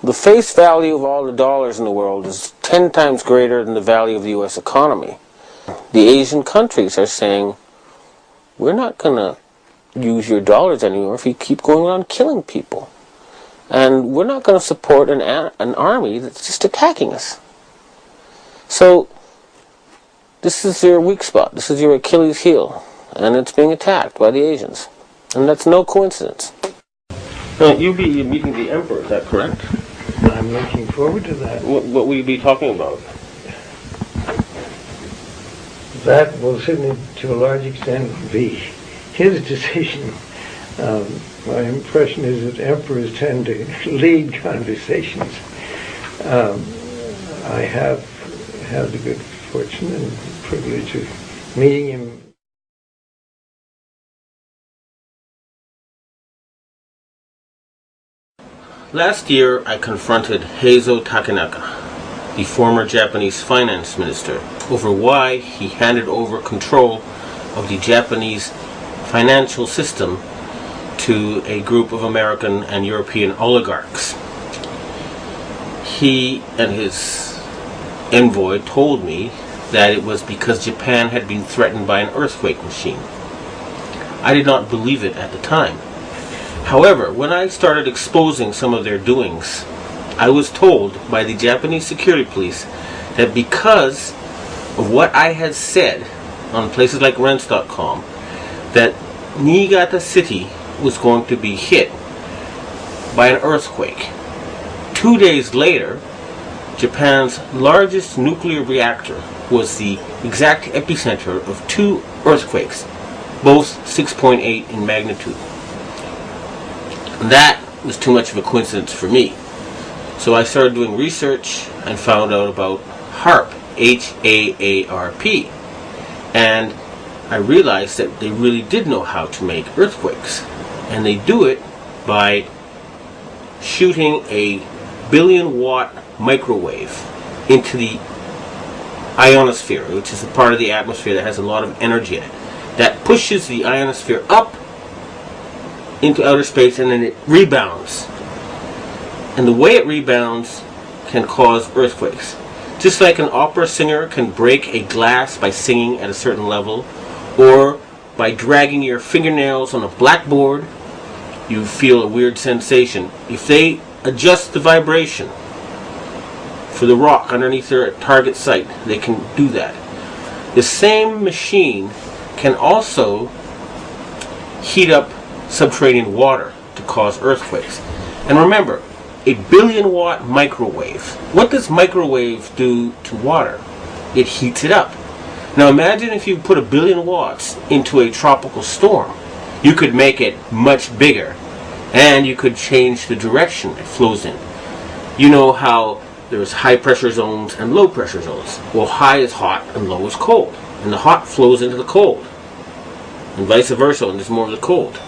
the face value of all the dollars in the world is 10 times greater than the value of the U.S. economy. The Asian countries are saying, we're not going to use your dollars anymore if you keep going around killing people. And we're not going to support an army that's just attacking us. So, this is your weak spot. This is your Achilles heel. And it's being attacked by the Asians. And that's no coincidence. Now, you'll be meeting the Emperor, is that correct? I'm looking forward to that. What will you be talking about? That will certainly, to a large extent, be his decision. My impression is that emperors tend to lead conversations. I have had the good fortune and privilege of meeting him. Last year, I confronted Heizo Takenaka, the former Japanese finance minister, over why he handed over control of the Japanese financial system to a group of American and European oligarchs. He and his envoy told me that it was because Japan had been threatened by an earthquake machine. I did not believe it at the time. However, when I started exposing some of their doings, I was told by the Japanese security police that because of what I had said on places like rents.com, that Niigata City was going to be hit by an earthquake. 2 days later, Japan's largest nuclear reactor was the exact epicenter of 2 earthquakes, both 6.8 in magnitude. That was too much of a coincidence for me. So I started doing research and found out about HAARP, H-A-A-R-P. And I realized that they really did know how to make earthquakes. And they do it by shooting a 1 billion watt microwave into the ionosphere, which is a part of the atmosphere that has a lot of energy in it. That pushes the ionosphere up into outer space, and then it rebounds. And the way it rebounds can cause earthquakes. Just like an opera singer can break a glass by singing at a certain level, or by dragging your fingernails on a blackboard, you feel a weird sensation. If they adjust the vibration for the rock underneath their target site, they can do that. The same machine can also heat up subterranean water to cause earthquakes. And remember, a 1 billion watt microwave. What does microwave do to water? It heats it up. Now imagine if you put 1 billion watts into a tropical storm. You could make it much bigger, and you could change the direction it flows in. You know how there's high pressure zones and low pressure zones. Well, high is hot and low is cold. And the hot flows into the cold. And vice versa, and there's more of the cold.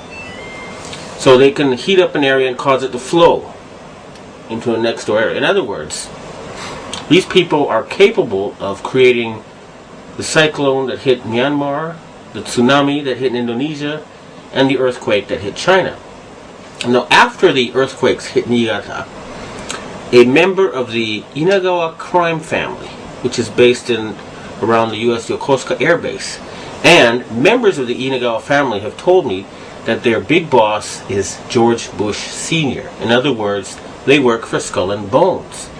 So they can heat up an area and cause it to flow into a next door area. In other words, these people are capable of creating the cyclone that hit Myanmar, the tsunami that hit Indonesia, and the earthquake that hit China. Now, after the earthquakes hit Niigata, a member of the Inagawa crime family, which is based in around the U.S. Yokosuka Air Base, and members of the Inagawa family have told me that their big boss is George Bush Sr. In other words, they work for Skull and Bones.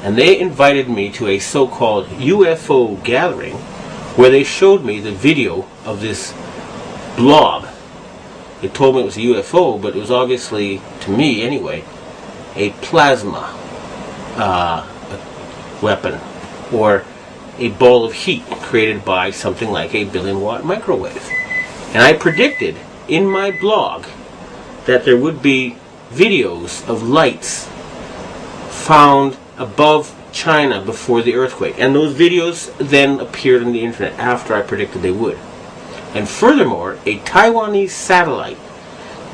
And they invited me to a so-called UFO gathering where they showed me the video of this blob. They told me it was a UFO, but it was obviously, to me anyway, a plasma weapon, or a ball of heat created by something like a 1 billion watt microwave. And I predicted in my blog that there would be videos of lights found above China before the earthquake. And those videos then appeared on the internet after I predicted they would. And furthermore, a Taiwanese satellite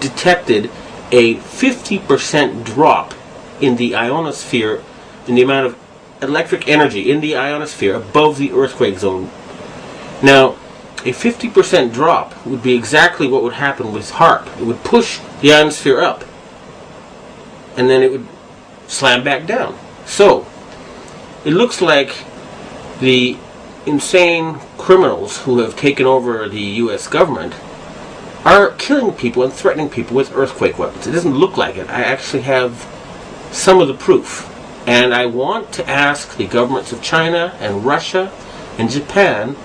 detected a 50% drop in the ionosphere, in the amount of electric energy in the ionosphere above the earthquake zone. Now, a 50% drop would be exactly what would happen with HAARP. It would push the ionosphere up, and then it would slam back down. So, it looks like the insane criminals who have taken over the U.S. government are killing people and threatening people with earthquake weapons. It doesn't look like it. I actually have some of the proof. And I want to ask the governments of China and Russia and Japan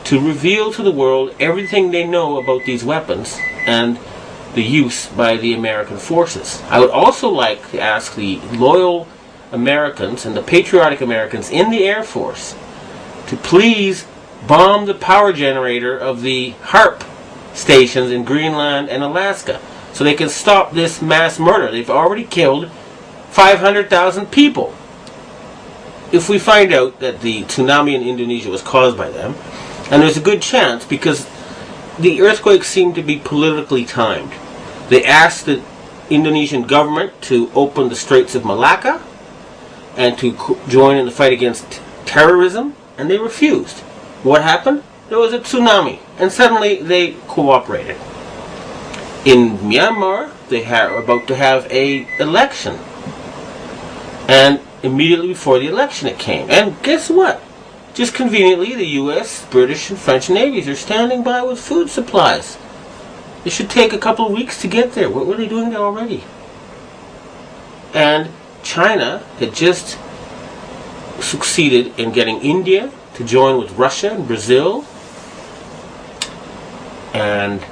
to reveal to the world everything they know about these weapons and the use by the American forces. I would also like to ask the loyal Americans and the patriotic Americans in the Air Force to please bomb the power generator of the HARP stations in Greenland and Alaska so they can stop this mass murder. They've already killed 500,000 people. If we find out that the tsunami in Indonesia was caused by them, and there's a good chance because the earthquakes seem to be politically timed. They asked the Indonesian government to open the Straits of Malacca and to join in the fight against terrorism, and they refused. What happened? There was a tsunami, and suddenly they cooperated. In Myanmar, they are about to have an election. And immediately before the election it came. And guess what? Just conveniently, the U.S., British, and French navies are standing by with food supplies. It should take a couple of weeks to get there. What were they doing there already? And China had just succeeded in getting India to join with Russia and Brazil and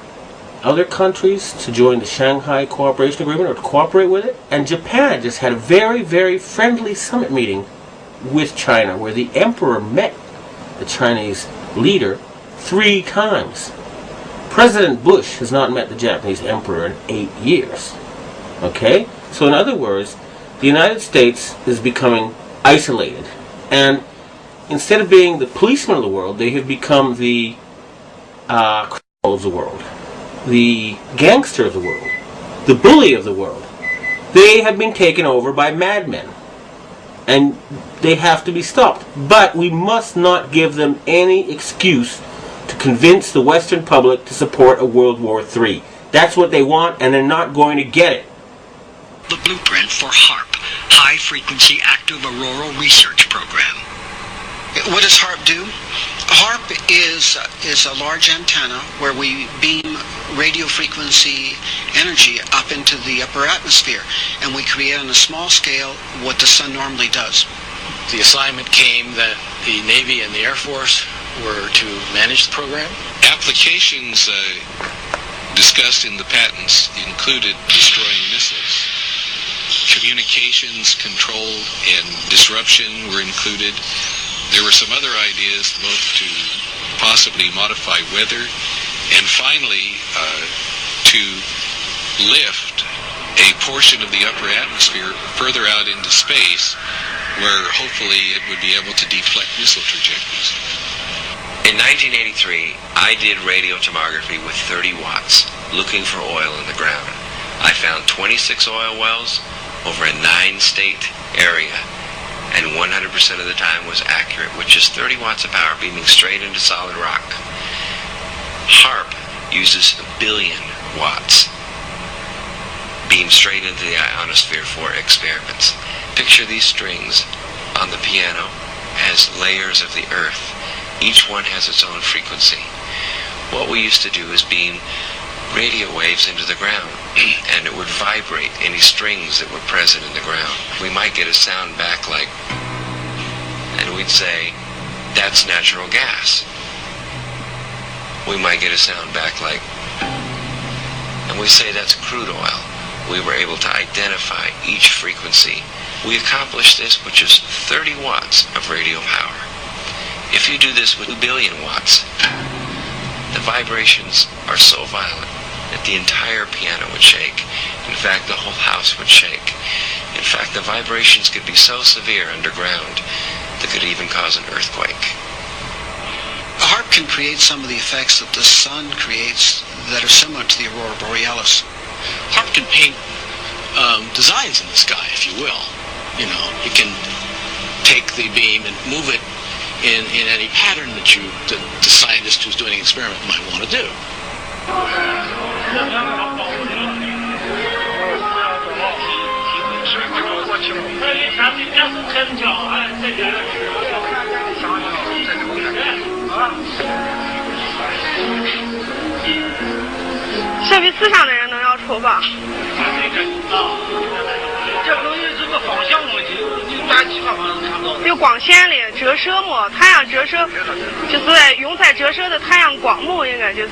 other countries to join the Shanghai Cooperation Agreement or to cooperate with it. And Japan just had a very, very friendly summit meeting with China where the emperor met the Chinese leader 3 times. President Bush has not met the Japanese emperor in 8 years. Okay? So in other words, the United States is becoming isolated. And instead of being the policeman of the world, they have become the criminal of the world, the gangster of the world, the bully of the world. They have been taken over by madmen. And they have to be stopped. But we must not give them any excuse to convince the Western public to support a World War III. That's what they want, and they're not going to get it. The blueprint for HARP, High Frequency Active Auroral Research Program. What does HARP do? HARP is a large antenna where we beam radio frequency energy up into the upper atmosphere, and we create on a small scale what the sun normally does. The assignment came that the Navy and the Air Force were to manage the program. Applications discussed in the patents included destroying missiles. Communications control and disruption were included. There were some other ideas, both to possibly modify weather and finally to lift a portion of the upper atmosphere further out into space where hopefully it would be able to deflect missile trajectories. In 1983, I did radio tomography with 30 watts looking for oil in the ground. I found 26 oil wells over a 9-state area, and 100% of the time was accurate, with just 30 watts of power beaming straight into solid rock. HARP uses 1 billion watts beamed straight into the ionosphere for experiments. Picture these strings on the piano as layers of the earth. Each one has its own frequency. What we used to do is beam radio waves into the ground, and it would vibrate any strings that were present in the ground. We might get a sound back like, and we'd say, that's natural gas. We might get a sound back like, and we say that's crude oil. We were able to identify each frequency. We accomplished this with just 30 watts of radio power. If you do this with 1 billion watts, the vibrations are so violent that the entire piano would shake. In fact, the whole house would shake. In fact, the vibrations could be so severe underground that could even cause an earthquake. A HARP can create some of the effects that the sun creates that are similar to the aurora borealis. HARP can paint designs in the sky, if you will. You know, it can take the beam and move it in any pattern that the scientist who's doing an experiment might want to do. 设备思想的人能要出吧？这东西是个方向问题，你打其他方向看不到。有光线的折射嘛，太阳折射就是用在折射的太阳光幕，应该就是。